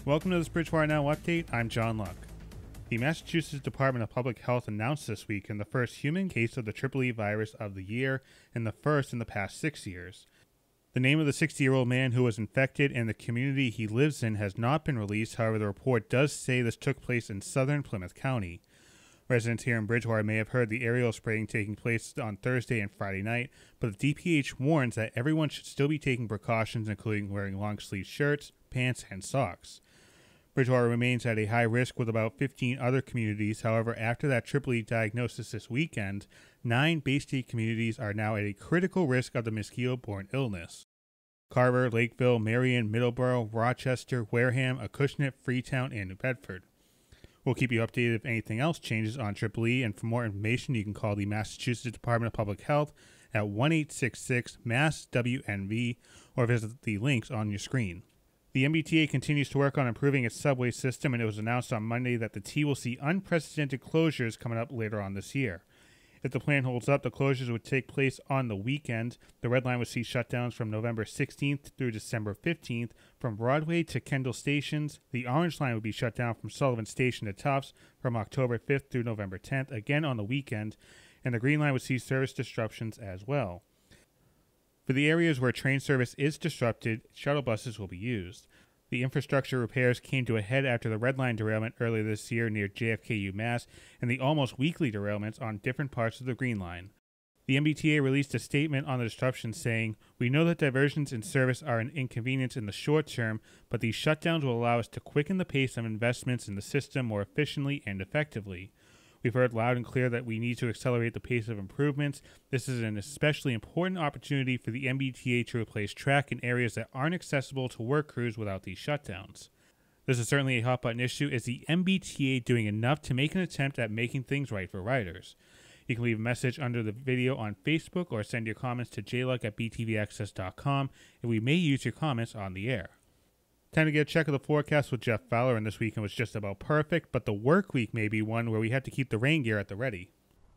Welcome to this Bridgewater Now update. I'm John Luck. The Massachusetts Department of Public Health announced this week the first human case of the EEE virus of the year and the first in the past 6 years. The name of the 60-year-old man who was infected and the community he lives in has not been released. However, the report does say this took place in southern Plymouth County. Residents here in Bridgewater may have heard the aerial spraying taking place on Thursday and Friday night, but the DPH warns that everyone should still be taking precautions, including wearing long-sleeve shirts, pants, and socks. Bridgewater remains at a high risk with about 15 other communities. However, after that EEE diagnosis this weekend, 9 Bay State communities are now at a critical risk of the mosquito-borne illness. Carver, Lakeville, Marion, Middleborough, Rochester, Wareham, Acushnet, Freetown, and New Bedford. We'll keep you updated if anything else changes on EEE, and for more information, you can call the Massachusetts Department of Public Health at 1-866-MASS-WNV or visit the links on your screen. The MBTA continues to work on improving its subway system, and it was announced on Monday that the T will see unprecedented closures coming up later on this year. If the plan holds up, the closures would take place on the weekend. The Red Line would see shutdowns from November 16th through December 15th from Broadway to Kendall stations. The Orange Line would be shut down from Sullivan Station to Tufts from October 5th through November 10th, again on the weekend, and the Green Line would see service disruptions as well. For the areas where train service is disrupted, shuttle buses will be used. The infrastructure repairs came to a head after the Red Line derailment earlier this year near JFK UMass and the almost weekly derailments on different parts of the Green Line. The MBTA released a statement on the disruption saying, "We know that diversions in service are an inconvenience in the short term, but these shutdowns will allow us to quicken the pace of investments in the system more efficiently and effectively. We've heard loud and clear that we need to accelerate the pace of improvements. This is an especially important opportunity for the MBTA to replace track in areas that aren't accessible to work crews without these shutdowns. This is certainly a hot-button issue. Is the MBTA doing enough to make an attempt at making things right for riders?" You can leave a message under the video on Facebook or send your comments to jluck@btvaccess.com, and we may use your comments on the air. Time to get a check of the forecast with Jeff Fowler, and this weekend was just about perfect, but the work week may be one where we have to keep the rain gear at the ready.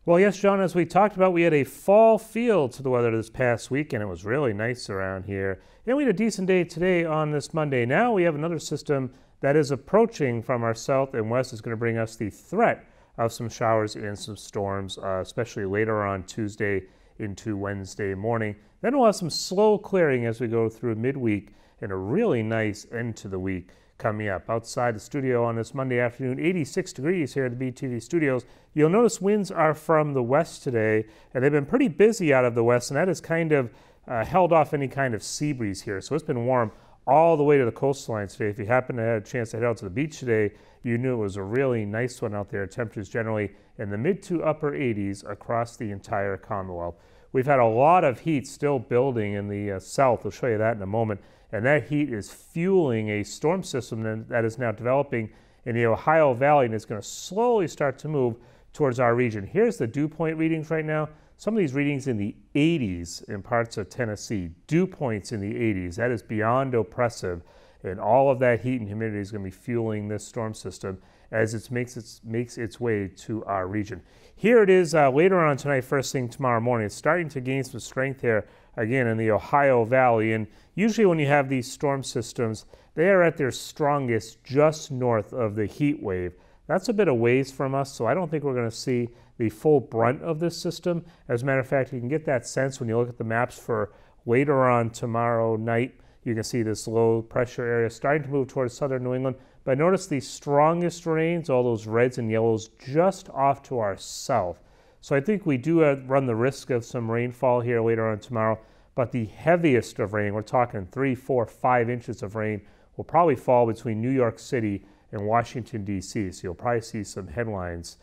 Well, yes, John, as we talked about, we had a fall feel to the weather this past week, and it was really nice around here. And we had a decent day today on this Monday. Now we have another system that is approaching from our south and west. Is going to bring us the threat of some showers and some storms, especially later on Tuesday into Wednesday morning. Then we'll have some slow clearing as we go through midweek, and a really nice end to the week coming up. Outside the studio on this Monday afternoon, 86 degrees here at the BTV studios. You'll notice winds are from the west today, and they've been pretty busy out of the west, and that has kind of held off any kind of sea breeze here. So it's been warm all the way to the coastline today. If you happen to have a chance to head out to the beach today, you knew it was a really nice one out there. Temperatures generally in the mid to upper 80s across the entire Commonwealth. We've had a lot of heat still building in the south. We'll show you that in a moment. And that heat is fueling a storm system that is now developing in the Ohio Valley, and it's going to slowly start to move towards our region. Here's the dew point readings right now. Some of these readings in the 80s in parts of Tennessee. Dew points in the 80s. That is beyond oppressive. And all of that heat and humidity is going to be fueling this storm system as it makes its way to our region. Here it is later on tonight, first thing tomorrow morning. It's starting to gain some strength here again in the Ohio Valley. And usually when you have these storm systems, they are at their strongest just north of the heat wave. That's a bit of ways from us, so I don't think we're going to see the full brunt of this system. As a matter of fact, you can get that sense when you look at the maps for later on tomorrow night. You can see this low pressure area starting to move towards southern New England. But notice the strongest rains, all those reds and yellows, just off to our south. So I think we do run the risk of some rainfall here later on tomorrow. But the heaviest of rain, we're talking 3, 4, 5 inches of rain, will probably fall between New York City and Washington, D.C. So you'll probably see some headlines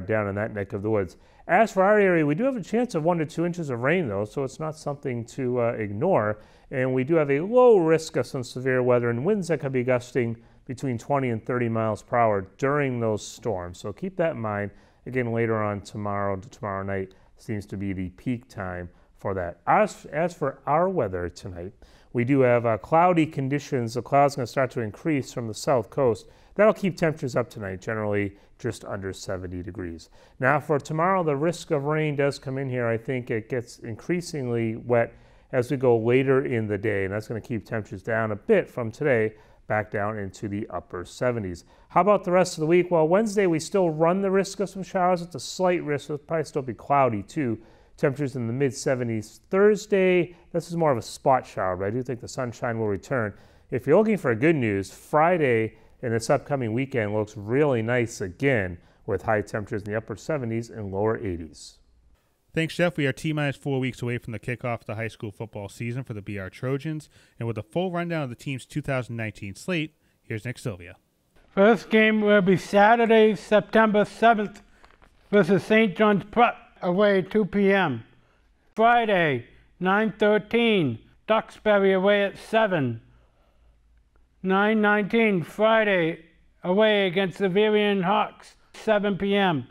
down in that neck of the woods. As for our area, we do have a chance of 1 to 2 inches of rain, though, so it's not something to ignore. And we do have a low risk of some severe weather and winds that could be gusting between 20 and 30 miles per hour during those storms. So keep that in mind. Again, later on tomorrow night seems to be the peak time for that. As for our weather tonight, we do have cloudy conditions. The clouds are going to start to increase from the south coast. That'll keep temperatures up tonight, generally just under 70 degrees. Now for tomorrow, the risk of rain does come in here. I think it gets increasingly wet as we go later in the day, and that's going to keep temperatures down a bit from today, back down into the upper 70s. How about the rest of the week? Well, Wednesday we still run the risk of some showers. It's a slight risk. It'll probably still be cloudy too. Temperatures in the mid-70s. Thursday, this is more of a spot shower, but I do think the sunshine will return. If you're looking for good news, Friday and this upcoming weekend looks really nice again with high temperatures in the upper 70s and lower 80s. Thanks, Jeff. We are T-minus 4 weeks away from the kickoff of the high school football season for the BR Trojans. And with a full rundown of the team's 2019 slate, here's Nick Sylvia. First game will be Saturday, September 7th versus St. John's Prep, away 2 p.m. Friday, 9:13, Duxbury away at 7. 9:19, Friday, away against the Varian Hawks, 7 p.m.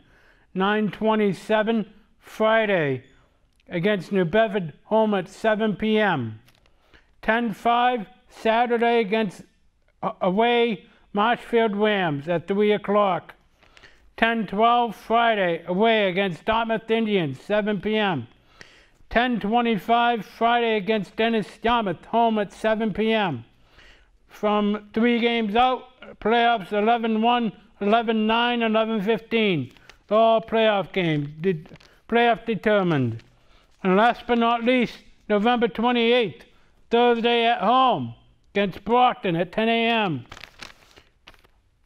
9:27, Friday, against New Bedford, home at 7 p.m. 10:05, Saturday against away Marshfield Rams at 3 o'clock. 10:12, Friday, away against Dartmouth Indians, 7 p.m. 10:25, Friday against Dennis Yarmouth, home at 7 p.m. From 3 games out, playoffs 11-1, 11-9, 11-15. All playoff games, playoff determined. And last but not least, November 28th, Thursday at home against Brockton at 10 a.m.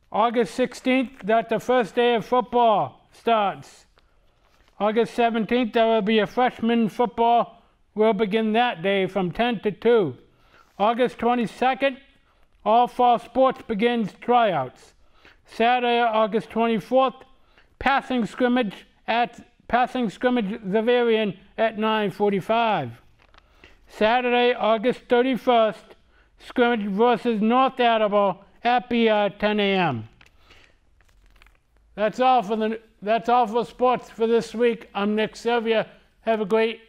August 16th, that's the first day of football starts. August 17th, there will be a freshman football. We'll begin that day from 10 to 2. August 22nd, all fall sports begins tryouts. Saturday, August 24th, passing scrimmage Zavarian at 9:45. Saturday, August 31st, scrimmage versus North Attleboro at BR 10 a.m. That's all for sports for this week. I'm Nick Sylvia. Have a great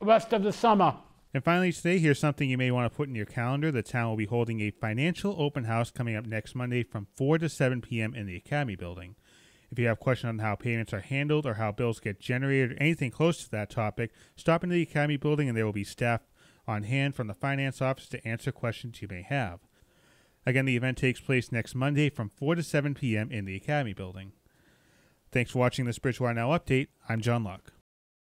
rest of the summer. And finally today, here's something you may want to put in your calendar. The town will be holding a financial open house coming up next Monday from 4 to 7 p.m. in the Academy Building. If you have questions on how payments are handled or how bills get generated or anything close to that topic, stop into the Academy Building and there will be staff on hand from the finance office to answer questions you may have. Again, the event takes place next Monday from 4 to 7 p.m. in the Academy Building. Thanks for watching this Bridgewater Now update. I'm John Luck.